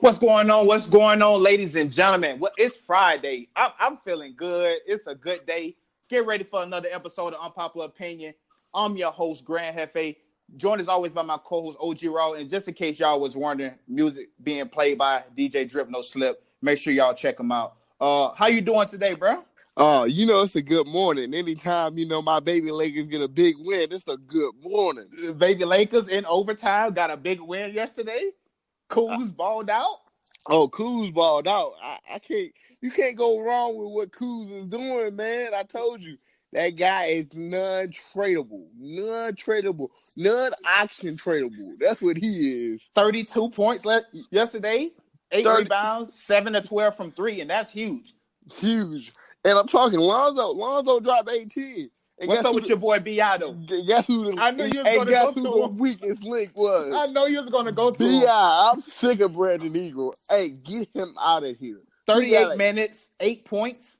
What's going on? What's going on, ladies and gentlemen? Well, it's Friday. I'm feeling good. It's a good day. Get ready for another episode of Unpopular Opinion. I'm your host, Gran Jefe. Joined as always by my co-host, OG Raw. And just in case y'all was wondering, music being played by DJ Drip No Slip. Make sure y'all check him out. How you doing today, bro? It's a good morning. Anytime, my baby Lakers get a big win, it's a good morning. Baby Lakers in overtime got a big win yesterday. Kuz balled out. Kuz balled out. You can't go wrong with what Kuz is doing, man. I told you. That guy is non-tradable, non-auction tradable. That's what he is. 32 points yesterday, 8 rebounds, 7 of 12 from 3, and that's huge. Huge. And I'm talking Lonzo. Lonzo dropped 18. And what's up with your boy B.I. though? Guess who the weakest link was? I know you was going to go to B.I. I'm sick of Brandon Eagle. Hey, get him out of here. 38 minutes, 8 points.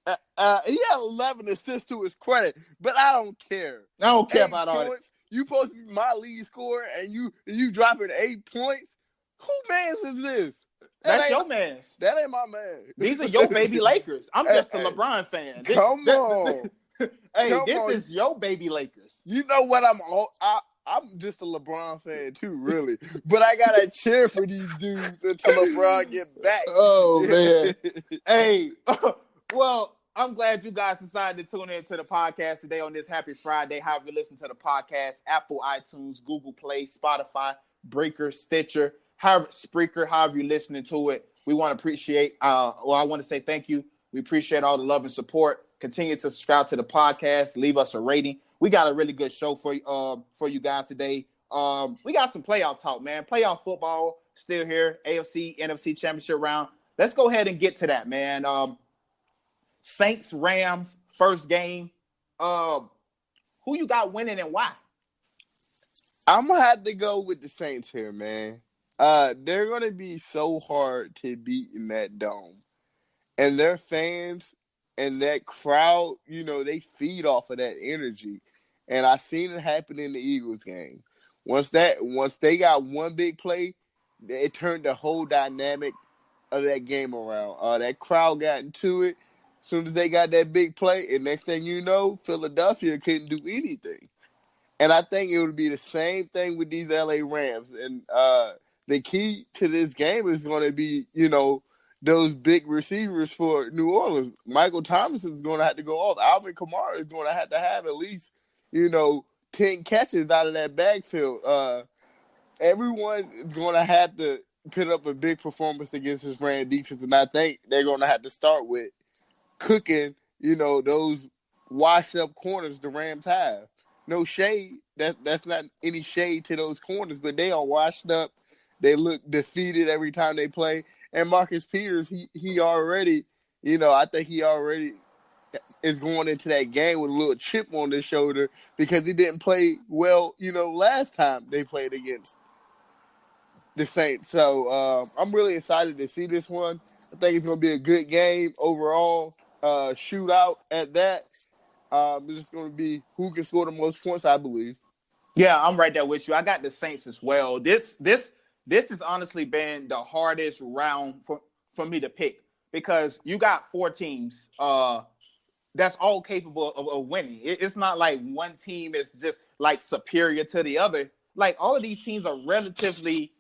He had 11 assists to his credit, but I don't care. I don't care about all that. You supposed to be my lead scorer, and you dropping 8 points? Who mans is this? That's your mans. That ain't my man. These are your baby Lakers. I'm just a LeBron fan. Come on. This is your baby Lakers. You know what? I'm just a LeBron fan too, really. But I gotta cheer for these dudes until LeBron get back. Oh man. Hey, well, I'm glad you guys decided to tune in to the podcast today on this happy Friday. However you listen to the podcast, Apple, iTunes, Google Play, Spotify, Breaker, Stitcher, Spreaker, however you're listening to it. We want to appreciate, I want to say thank you. We appreciate all the love and support. Continue to subscribe to the podcast. Leave us a rating. We got a really good show for you guys today. We got some playoff talk, man. Playoff football still here. AFC NFC Championship round. Let's go ahead and get to that, man. Saints Rams first game. Who you got winning and why? I'm gonna have to go with the Saints here, man. They're gonna be so hard to beat in that dome, and their fans and that crowd, they feed off of that energy. And I seen it happen in the Eagles game. Once they got one big play, it turned the whole dynamic of that game around. That crowd got into it. As soon as they got that big play, and next thing you know, Philadelphia couldn't do anything. And I think it would be the same thing with these LA Rams. And the key to this game is going to be, those big receivers for New Orleans. Michael Thomas is going to have to go off. Alvin Kamara is going to have at least, 10 catches out of that backfield. Everyone is going to have to put up a big performance against this Ram defense, and I think they're going to have to start with cooking, those washed-up corners the Rams have. No shade. That's not any shade to those corners, but they are washed up. They look defeated every time they play. And Marcus Peters, he already, I think he already is going into that game with a little chip on his shoulder because he didn't play well, last time they played against the Saints. So I'm really excited to see this one. I think it's going to be a good game overall, shootout at that. It's just going to be who can score the most points, I believe. Yeah, I'm right there with you. I got the Saints as well. This has honestly been the hardest round for me to pick because you got 4 teams that's all capable of winning. It's not like one team is just like superior to the other. Like all of these teams are relatively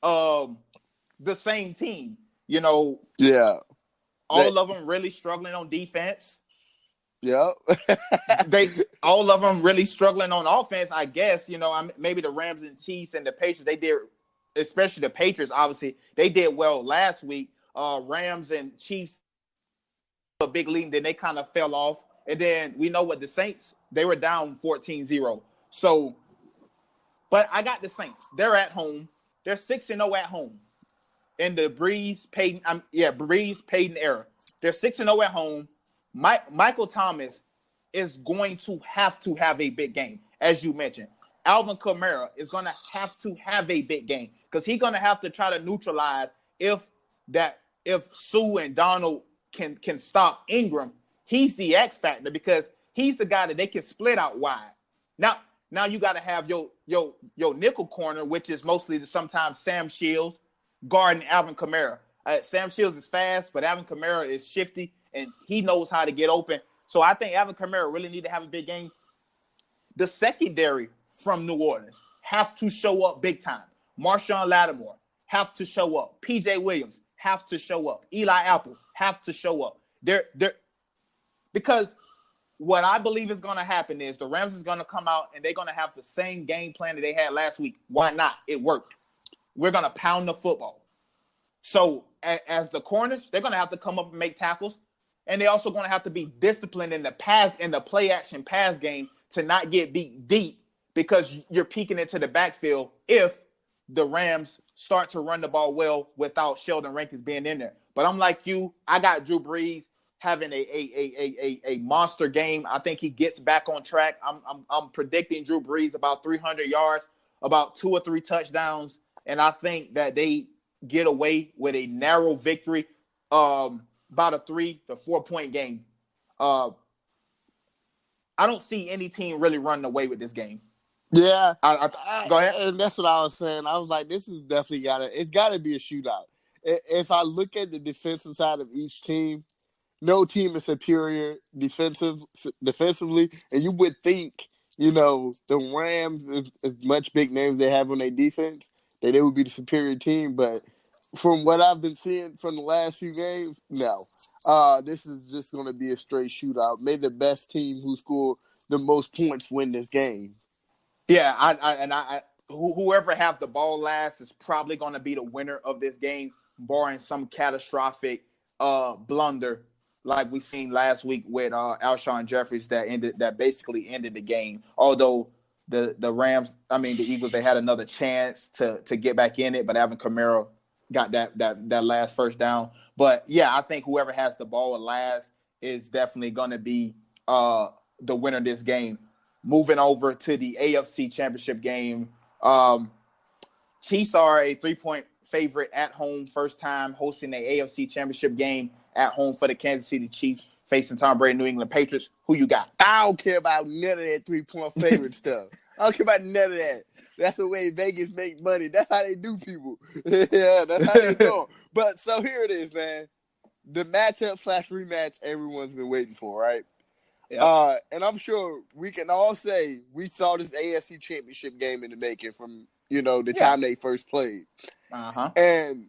the same team. Yeah. All of them really struggling on defense. Yep. All of them really struggling on offense, I guess. Maybe the Rams and Chiefs and the Patriots, they did, especially the Patriots, obviously, they did well last week. Rams and Chiefs, a big lead, then they kind of fell off. And then we know what the Saints, they were down 14-0. So, but I got the Saints. They're at home. They're 6-0 at home in the Breeze Payton era. They're 6-0 at home. Michael Thomas is going to have a big game, as you mentioned. Alvin Kamara is going to have a big game because he's going to have to try to neutralize if Sue and Donald can stop Ingram. He's the X factor because he's the guy that they can split out wide. Now you got to have your nickel corner, which is mostly sometimes Sam Shields, guarding Alvin Kamara. Sam Shields is fast, but Alvin Kamara is shifty, and he knows how to get open. So I think Alvin Kamara really need to have a big game. The secondary from New Orleans have to show up big time. Marshawn Lattimore have to show up. P.J. Williams have to show up. Eli Apple have to show up. Because what I believe is going to happen is the Rams is going to come out and they're going to have the same game plan that they had last week. Why not? It worked. We're going to pound the football. So as the corners, they're going to have to come up and make tackles. And they're also going to have to be disciplined in the play action pass game to not get beat deep because you're peeking into the backfield if the Rams start to run the ball well without Sheldon Rankins being in there. But I'm like you. I got Drew Brees having a monster game. I think he gets back on track. I'm predicting Drew Brees about 300 yards, about 2 or 3 touchdowns, and I think that they get away with a narrow victory, about a 3 to 4 point game. I don't see any team really running away with this game. Yeah, go ahead. And that's what I was saying. I was like, this is definitely it's got to be a shootout. If I look at the defensive side of each team, no team is superior defensively, and you would think, the Rams, as much big names they have on their defense, that they would be the superior team. But from what I've been seeing from the last few games, no. This is just going to be a straight shootout. May the best team who scored the most points win this game. Yeah, whoever have the ball last is probably going to be the winner of this game, barring some catastrophic blunder like we seen last week with Alshon Jeffries that basically ended the game. Although the Eagles, they had another chance to get back in it, but Alvin Kamara got that last first down. But yeah, I think whoever has the ball last is definitely going to be the winner of this game. Moving over to the AFC Championship game, Chiefs are a 3-point favorite at home, first time hosting the AFC Championship game at home for the Kansas City Chiefs, facing Tom Brady, New England Patriots. Who you got? I don't care about none of that 3-point favorite stuff. I don't care about none of that. That's the way Vegas make money. That's how they do people. Yeah, that's how they do. But so here it is, man. The matchup/rematch everyone's been waiting for, right? Yep. And I'm sure we can all say we saw this AFC Championship game in the making from, the time they first played. Uh-huh. And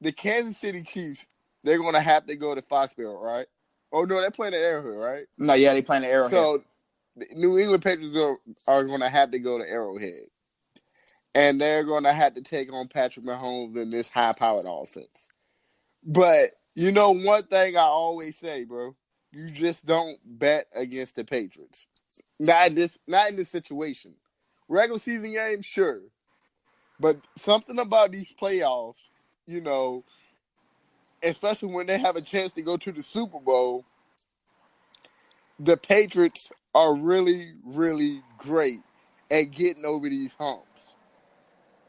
the Kansas City Chiefs, they're going to have to go to Foxborough, right? Oh, no, they're playing at Arrowhead, right? No, yeah, they're playing at Arrowhead. So the New England Patriots are going to have to go to Arrowhead. And they're going to have to take on Patrick Mahomes in this high-powered offense. But, one thing I always say, bro, you just don't bet against the Patriots. Not in this situation. Regular season game, sure. But something about these playoffs, especially when they have a chance to go to the Super Bowl, the Patriots are really, really great at getting over these humps.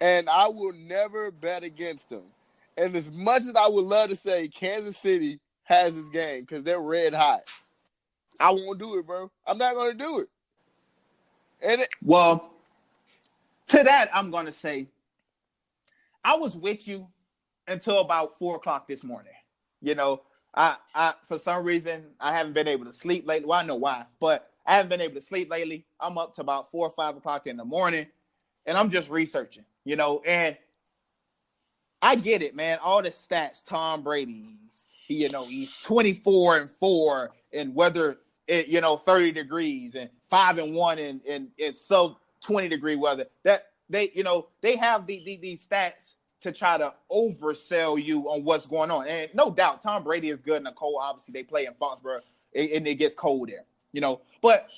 And I will never bet against them. And as much as I would love to say Kansas City has this game because they're red hot, I won't do it, bro. I'm not going to do it. Well, to that, I'm going to say, I was with you until about 4 o'clock this morning. I for some reason, I haven't been able to sleep lately. Well, I know why, but I haven't been able to sleep lately. I'm up to about 4 or 5 o'clock in the morning, and I'm just researching, and I get it, man. All the stats, Tom Brady's, he's 24-4 and weather, 30 degrees and 5-1 in sub 20-degree weather. That they have these stats to try to oversell you on what's going on. And no doubt, Tom Brady is good in the cold. Obviously, they play in Foxborough, and it gets cold there, But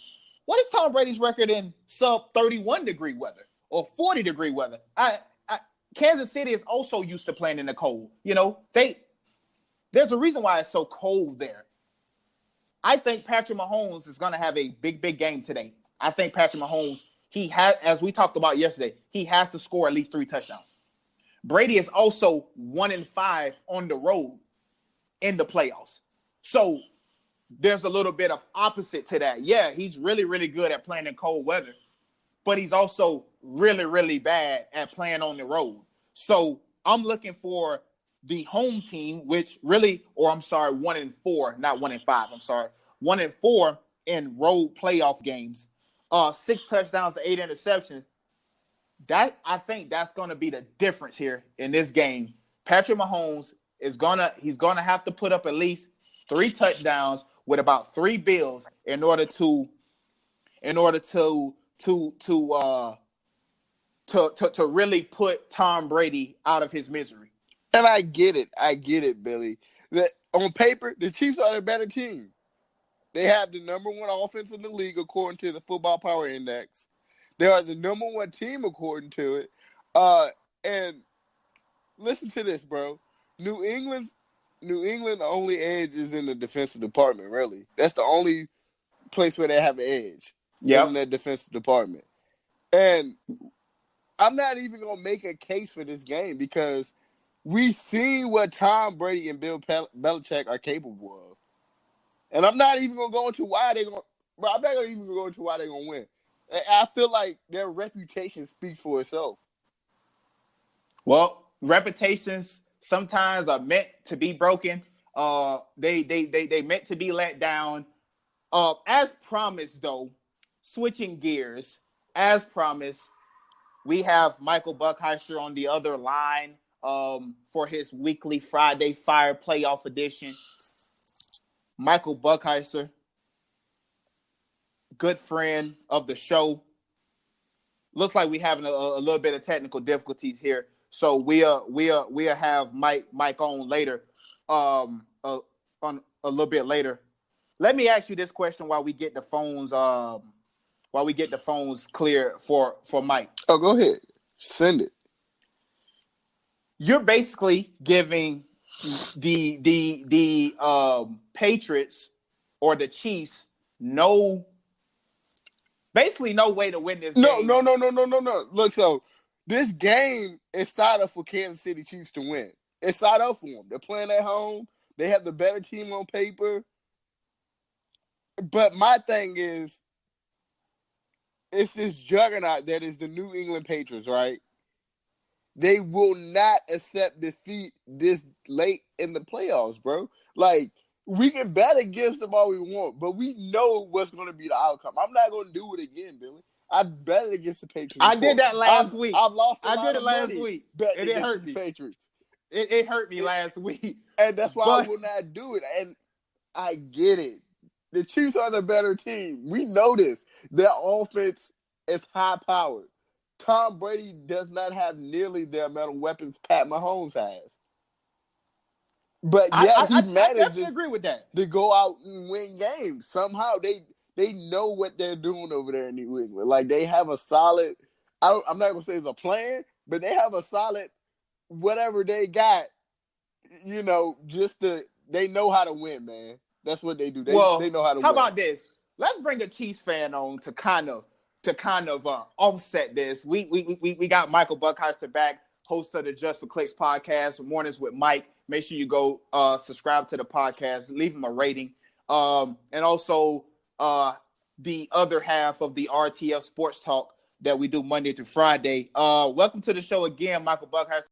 what is Tom Brady's record in sub 31-degree weather or 40-degree weather? Kansas City is also used to playing in the cold. There's a reason why it's so cold there. I think Patrick Mahomes is going to have a big game today. I think Patrick Mahomes, as we talked about yesterday, he has to score at least 3 touchdowns. Brady is also 1-5 on the road in the playoffs. So there's a little bit of opposite to that. Yeah, he's really, really good at playing in cold weather, but he's also really, really bad at playing on the road. So I'm looking for the home team, which really, or I'm sorry, 1-4, not 1-5. I'm sorry, 1-4 in road playoff games. 6 touchdowns to 8 interceptions. That I think that's going to be the difference here in this game. Patrick Mahomes he's gonna have to put up at least 3 touchdowns with about 3 bills in order to really put Tom Brady out of his misery. And I get it, Billy. That on paper, the Chiefs are the better team. They have the number 1 offense in the league according to the Football Power Index. They are the number 1 team according to it. And listen to this, bro. New England's only edge is in the defensive department, really. That's the only place where they have an edge. Yeah. In their defensive department. And I'm not even going to make a case for this game because we've seen what Tom Brady and Bill Belichick are capable of. And I'm not even going to go into why they're going to – I'm not even going to go into why they're going to win. I feel like their reputation speaks for itself. Well, reputations sometimes are meant to be broken. They meant to be let down. As promised, though, switching gears, as promised, we have Michel Buchheister on the other line for his weekly Friday Fire Playoff edition. Michel Buchheister, good friend of the show. Looks like we're having a little bit of technical difficulties here, so we'll have Mike on later, on a little bit later. Let me ask you this question while we get the phones clear for Mike. Oh, go ahead, send it. You're basically giving the Patriots or the Chiefs basically no way to win this game. No. Look, so this game is set up for Kansas City Chiefs to win. It's set up for them. They're playing at home. They have the better team on paper. But my thing is, it's this juggernaut that is the New England Patriots, right? They will not accept defeat this late in the playoffs, bro. Like, we can bet against them all we want, but we know what's going to be the outcome. I'm not going to do it again, Billy. I bet against the Patriots. I did that last week. I've lost a lot I did it last money week. betting And it against hurt the me. Patriots. It hurt me last week. And that's why I will not do it. And I get it. The Chiefs are the better team. We know this. Their offense is high-powered. Tom Brady does not have nearly the amount of weapons Pat Mahomes has. But yeah, he manages agree with that. to go out and win games. Somehow they know what they're doing over there in New England. Like, they have a solid – I'm not going to say it's a plan, but they have a solid whatever they got, you know, they know how to win, man. That's what they do. They know how to win. How about this? Let's bring a Chiefs fan on to kind of offset this. We got Michel Buchheister back, host of the Just for Clicks podcast, Mornings with Mike. Make sure you go subscribe to the podcast, leave him a rating, and also the other half of the RTF Sports Talk that we do Monday to Friday. Welcome to the show again, Michel Buchheister.